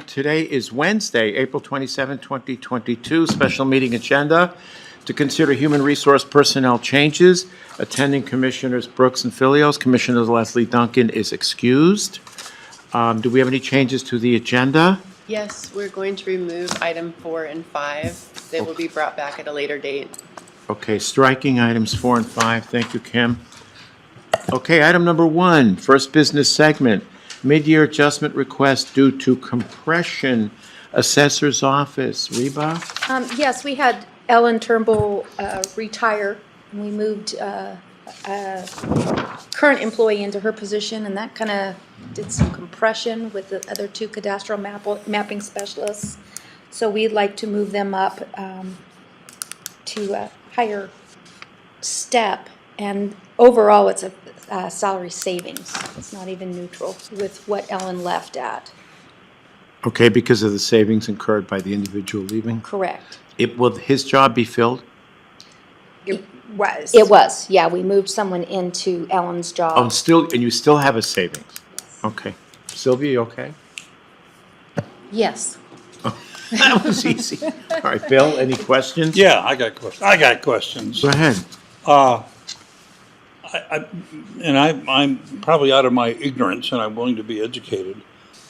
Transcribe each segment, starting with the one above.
Today is Wednesday, April 27, 2022, special meeting agenda to consider human resource personnel changes. Attending Commissioners Brooks and Filios. Commissioner Leslie Duncan is excused. Do we have any changes to the agenda? Yes, we're going to remove item 4 and 5. They will be brought back at a later date. Okay, striking items 4 and 5. Thank you, Kim. Okay, item number 1, first business segment. Mid-year adjustment request due to compression. Assessor's office. Reba? Yes, we had Ellen Turnbull retire, and we moved a current employee into her position, and that kind of did some compression with the other two cadastral mapping specialists. So we'd like to move them up to a higher step, and overall it's a salary savings. It's not even neutral with what Ellen left at. Okay, because of the savings incurred by the individual leaving? Correct. Will his job be filled? It was, yeah. We moved someone into Ellen's job. Oh, and you still have a savings? Okay. Sylvia, you okay? Yes. That was easy. All right, Bill, any questions? Yeah, I got questions. Go ahead. I'm probably out of my ignorance, and I'm willing to be educated.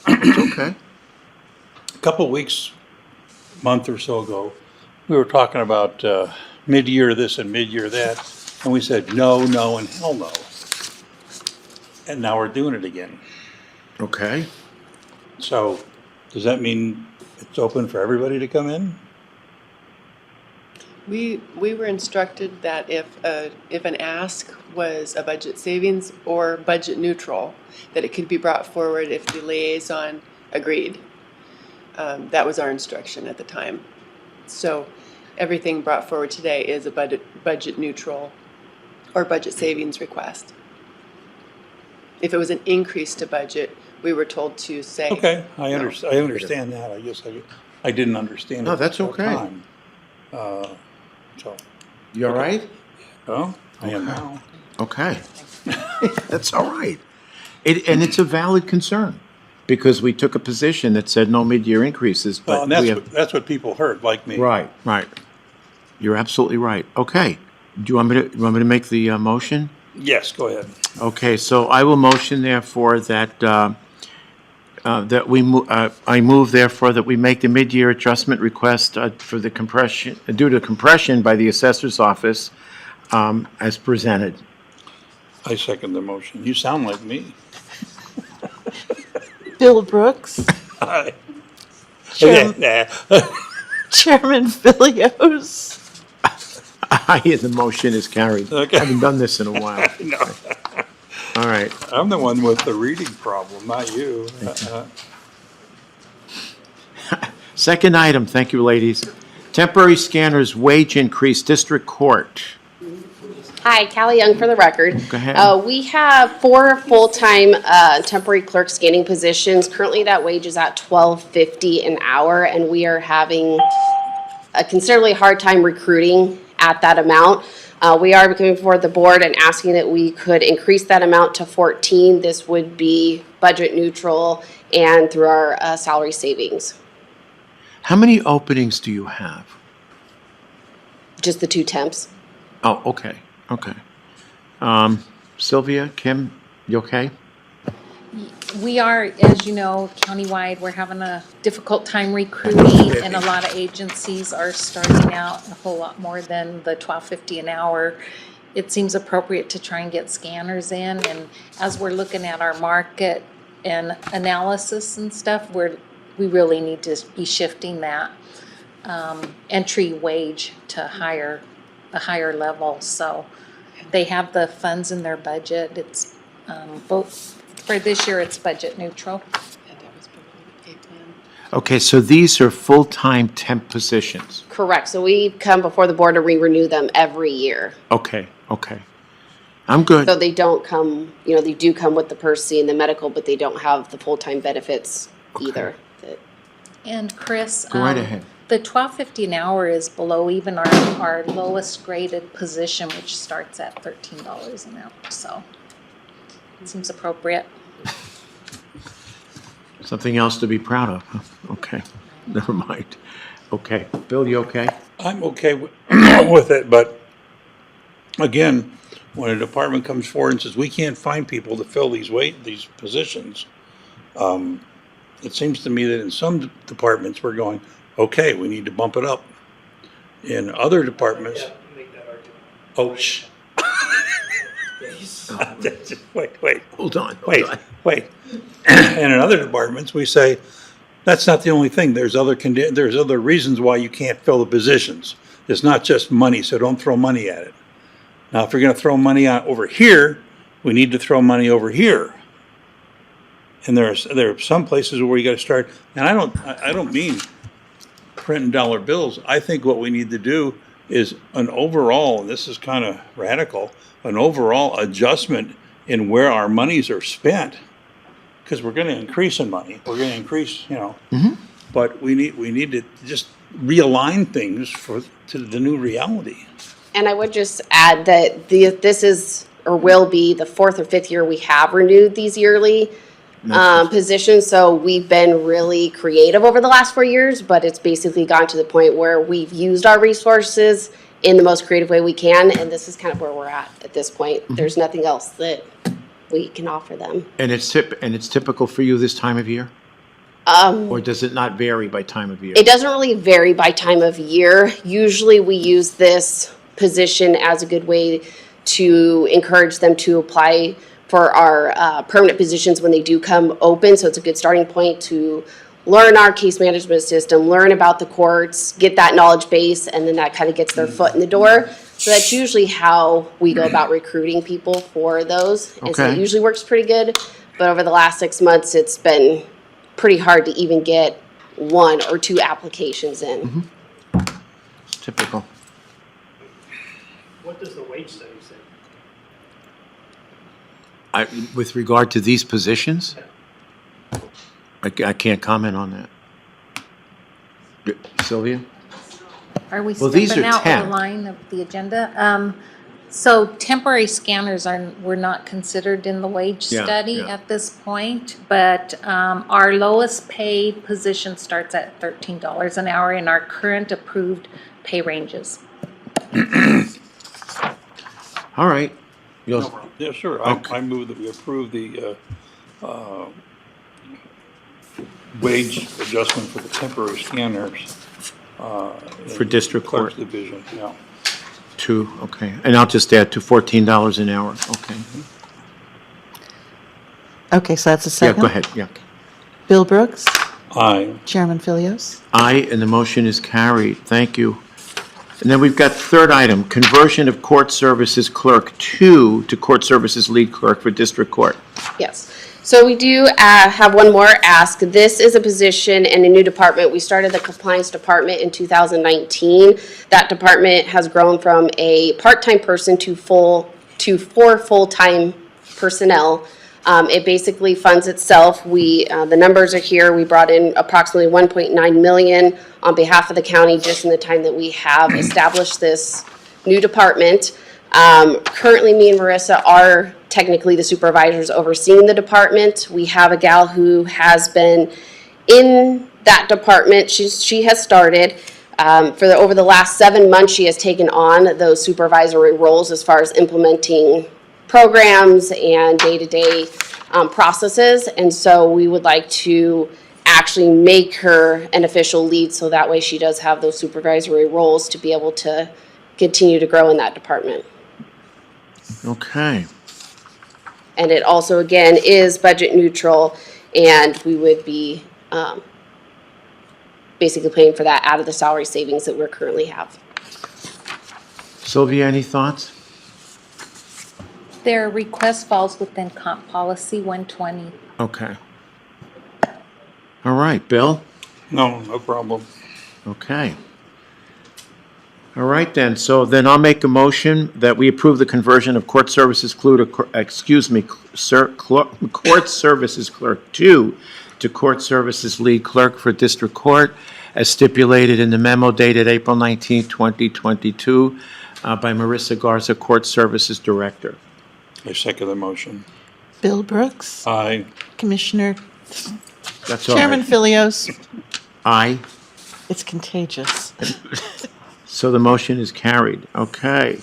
It's okay. A couple of weeks, month or so ago, we were talking about mid-year this and mid-year that, and we said no, no, and hell no. And now we're doing it again. Okay. So, does that mean it's open for everybody to come in? We were instructed that if an ask was a budget savings or budget neutral, that it could be brought forward if the liaison agreed. That was our instruction at the time. So everything brought forward today is a budget neutral or budget savings request. If it was an increase to budget, we were told to say. Okay, I no. understand that. I guess I didn't understand it. No, that's at the okay. time. So, You all right? well, I am now. Okay. That's all right. And it's a valid concern, because we took a position that said no mid-year increases, Well, but and that's what people heard, like me. Right. You're absolutely right. Okay. Do you want me to make the motion? Yes, go ahead. Okay, so I will motion therefore that I move therefore that we make the mid-year adjustment request for the compression, due to compression by the assessor's office, as presented. I second the motion. You sound like me. Bill Brooks, Aye. Chairman Filios. Aye, the motion is carried. Okay. I haven't done this in a while. No, All right. I'm the one with the reading problem, not you. Second item, thank you, ladies. Temporary scanners wage increase, district court. Hi, Callie Young for the record. Go ahead. We have 4 full-time temporary clerk scanning positions. Currently, that wage is at $12.50 an hour, and we are having a considerably hard time recruiting at that amount. We are coming before the board and asking that we could increase that amount to 14. This would be budget neutral and through our salary savings. How many openings do you have? Just the 2 temps. Oh, okay. Sylvia, Kim, you okay? We are, as you know, countywide, we're having a difficult time recruiting, and a lot of agencies are starting out a whole lot more than the $12.50 an hour. It seems appropriate to try and get scanners in, and as we're looking at our market and analysis and stuff, we really need to be shifting that entry wage to a higher level. So they have the funds in their budget. It's both. For this year, it's budget neutral. And that was below the pay plan. Okay, so these are full-time temp positions. Correct. So we come before the board to renew them every year. Okay. I'm good. So they don't come, they do come with the PERC and the medical, but they don't have the full-time benefits either. And Chris, Go right ahead. the $12.50 an hour is below even our lowest graded position, which starts at $13 an hour. So it seems appropriate. Something else to be proud of, huh? Okay, never mind. Okay, Bill, you okay? I'm okay with it, but again, when a department comes forward and says, we can't find people to fill these positions, it seems to me that in some departments, we're going, okay, we need to bump it up. In other departments, oh, shh. Wait. Hold on. Wait. And in other departments, we say, that's not the only thing. There's other reasons why you can't fill the positions. It's not just money, so don't throw money at it. Now, if you're gonna throw money on over here, we need to throw money over here. And there are some places where you gotta start, and I don't mean printing dollar bills. I think what we need to do is an overall, and this is kind of radical, an overall adjustment in where our monies are spent. Because we're gonna increase in money, we're gonna increase, but we need to just realign things to the new reality. And I would just add that this is, or will be, the 4th or 5th year we have renewed these yearly positions. So we've been really creative over the last 4 years, but it's basically gone to the point where we've used our resources in the most creative way we can. And this is kind of where we're at this point. There's nothing else that we can offer them. And it's typical for you this time of year? Or does it not vary by time of year? It doesn't really vary by time of year. Usually we use this position as a good way to encourage them to apply for our permanent positions when they do come open. So it's a good starting point to learn our case management system, learn about the courts, get that knowledge base, and then that kind of gets their foot in the door. So that's usually how we go about recruiting people for those. And so it Okay. usually works pretty good. But over the last 6 months, it's been pretty hard to even get 1 or 2 applications in. Typical. What does the wage study say? With regard to these positions, I can't comment on that. Sylvia? Are we Well, these stepping are out of temp. the line of the agenda? So temporary scanners were not considered in the wage Yeah, study yeah. at this point, but our lowest paid position starts at $13 an hour in our current approved pay ranges. All right. Yeah, sure. Okay. I move that we approve the wage adjustment for the temporary scanners. For district Clerk's court. division, yeah. Okay. And I'll just add to $14 an hour. Okay. Okay, so that's a Yeah, second. go ahead. Yeah. Bill Brooks, Aye. Chairman Philios. Aye, and the motion is carried. Thank you. And then we've got third item, conversion of court services clerk 2 to court services lead clerk for district court. Yes. So we do have one more ask. This is a position in a new department. We started the compliance department in 2019. That department has grown from a part-time person to 4 full-time personnel. It basically funds itself. The numbers are here. We brought in approximately 1.9 million on behalf of the county just in the time that we have established this new department. Currently, me and Marissa are technically the supervisors overseeing the department. We have a gal who has been in that department. She has started. Over the last 7 months, she has taken on those supervisory roles as far as implementing programs and day-to-day processes. And so we would like to actually make her an official lead so that way she does have those supervisory roles to be able to continue to grow in that department. Okay. And it also, again, is budget neutral, and we would be basically paying for that out of the salary savings that we currently have. Sylvia, any thoughts? Their request falls within comp policy 120. Okay. All right, Bill? No problem. Okay. All right, then. So then I'll make a motion that we approve the conversion of court services court services clerk 2 to court services lead clerk for district court as stipulated in the memo dated April 19, 2022 by Marissa Garza, court services director. I second the motion. Bill Brooks, Aye. Commissioner That's all Chairman right. Philios, Aye. it's contagious. So the motion is carried. Okay.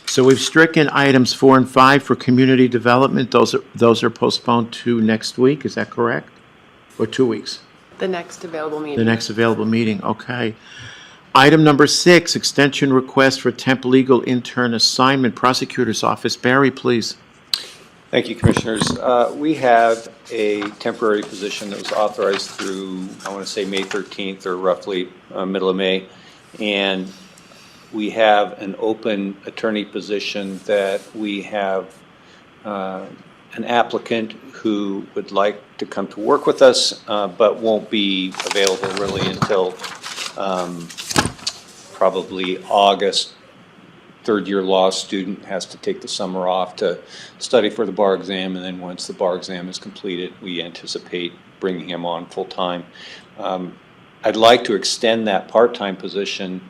So we've stricken items 4 and 5 for community development. Those are postponed to next week, is that correct? Or 2 weeks? The next available meeting. The next available meeting, okay. Item number 6, extension request for temp legal intern assignment, Prosecutor's Office. Barry, please. Thank you, Commissioners. We have a temporary position that was authorized through, I want to say, May 13th or roughly middle of May. And we have an open attorney position that we have an applicant who would like to come to work with us, but won't be available really until probably August. Third-year law student has to take the summer off to study for the bar exam, and then once the bar exam is completed, we anticipate bringing him on full-time. I'd like to extend that part-time position,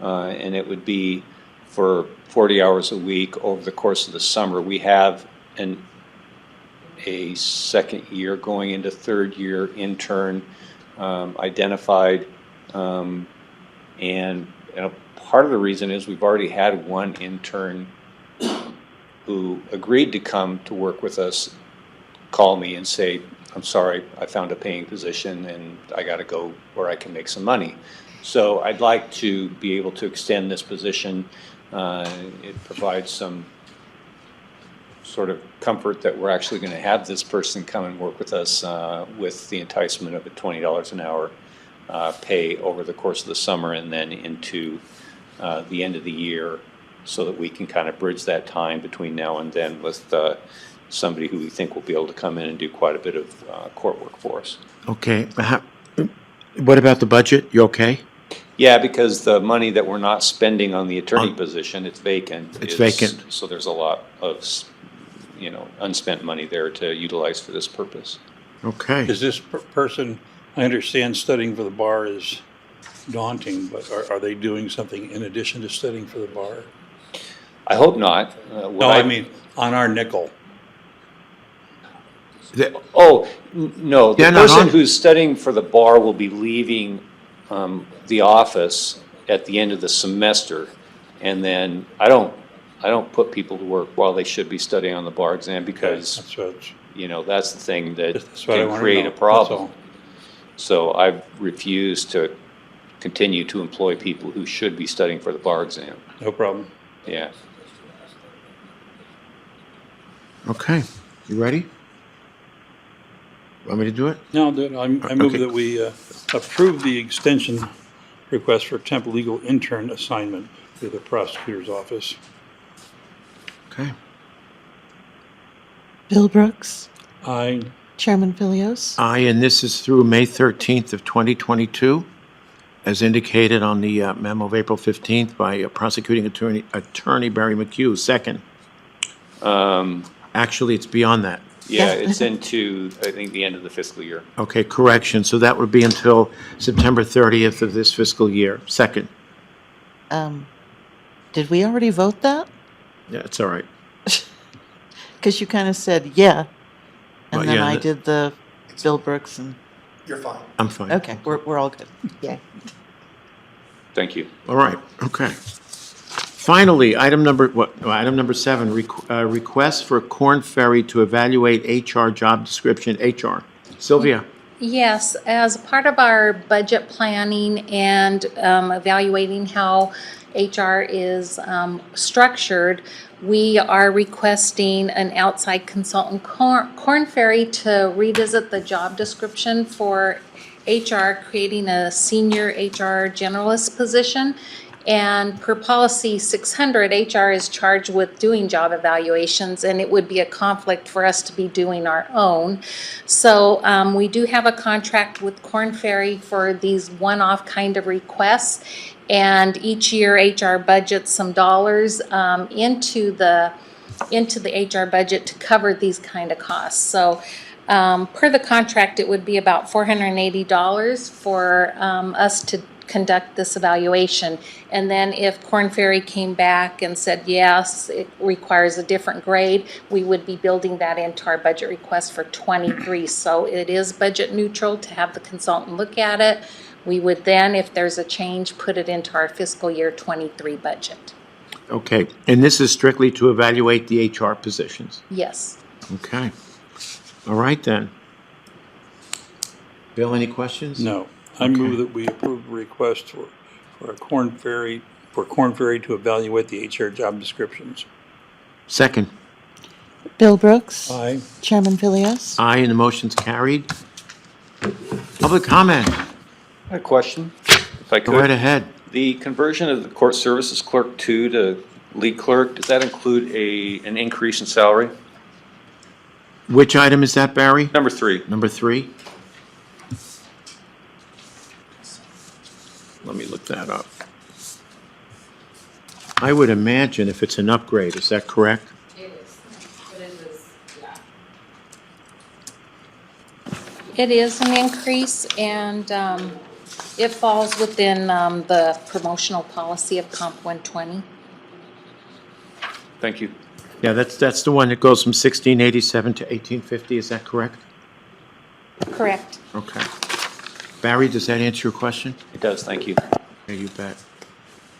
and it would be for 40 hours a week over the course of the summer. We have a second year going into third year intern identified, and part of the reason is we've already had one intern who agreed to come to work with us call me and say, I'm sorry, I found a paying position and I got to go where I can make some money. So I'd like to be able to extend this position. It provides some sort of comfort that we're actually going to have this person come and work with us with the enticement of a $20 an hour pay over the course of the summer and then into the end of the year, so that we can kind of bridge that time between now and then with somebody who we think will be able to come in and do quite a bit of court work for us. Okay. What about the budget? You okay? Yeah, because the money that we're not spending on the attorney position, it's vacant. It's vacant. So there's a lot of, unspent money there to utilize for this purpose. Okay. Is this person, I understand studying for the bar is daunting, but are they doing something in addition to studying for the bar? I hope not. No, I mean, on our nickel. No, the They're not person on- who's studying for the bar will be leaving the office at the end of the semester, and then I don't put people to work while they should be studying on the bar exam, because that's the thing that That's what I can wanna create know. a problem. That's all. So I've refused to continue to employ people who should be studying for the bar exam. No problem. Yeah. Okay. You ready? Want me to do it? No, I move Okay. that we approve the extension request for temp legal intern assignment with the prosecutor's office. Okay. Bill Brooks, I, Chairman Philios, Aye, and this is through May 13th of 2022, as indicated on the memo of April 15th by prosecuting attorney Barry McHugh. Second. Actually, it's beyond that. Yeah, it's into, I think, the end of the fiscal year. Okay, correction. So that would be until September 30th of this fiscal year. Second. did we already vote that? Yeah, it's all right. Because you kind of said, yeah. Well, And then yeah, I that- did the Bill Brooks and, I'm fine. okay, we're all good. Yeah. Thank you. All right, okay. Finally, item number 7, request for Corn Ferry to evaluate HR job description, HR. Sylvia? Yes, as part of our budget planning and evaluating how HR is structured, we are requesting an outside consultant, Corn Ferry, to revisit the job description for HR, creating a senior HR generalist position. And per policy 600, HR is charged with doing job evaluations, and it would be a conflict for us to be doing our own. So we do have a contract with Corn Ferry for these one-off kind of requests, and each year HR budgets some dollars into the HR budget to cover these kind of costs. So per the contract, it would be about $480 for us to conduct this evaluation. And then if Korn Ferry came back and said, yes, it requires a different grade, we would be building that into our budget request for '23. So it is budget neutral to have the consultant look at it. We would then, if there's a change, put it into our fiscal year '23 budget. Okay, and this is strictly to evaluate the HR positions? Yes. Okay. All right, then. Bill, any questions? No. I move that we approve a request for Korn Ferry to evaluate the HR job descriptions. Second. Bill Brooks. Aye. Chairman Philios. Aye, and the motion's carried. Public comment. I had a question, if I Go right could. ahead. The conversion of the court services clerk 2 to lead clerk, does that include an increase in salary? Which item is that, Barry? Number 3. Number 3? Let me look that up. I would imagine if it's an upgrade, is that correct? It is, but it is, yeah. It is an increase, and it falls within the promotional policy of Comp 120. Thank you. Yeah, that's the one that goes from 1687 to 1850, is that correct? Correct. Okay. Barry, does that answer your question? It does, thank you. Yeah, you bet.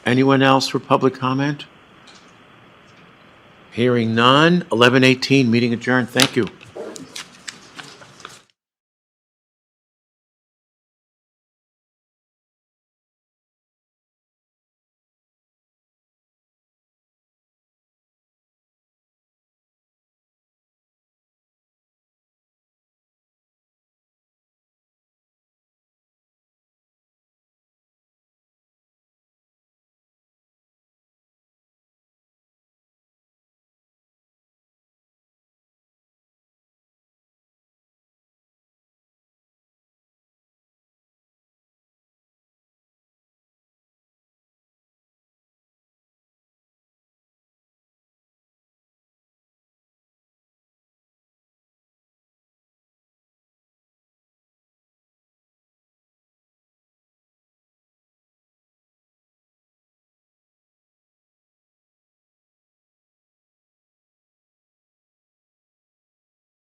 Anyone else for public comment? Hearing none, 11:18, meeting adjourned. Thank you.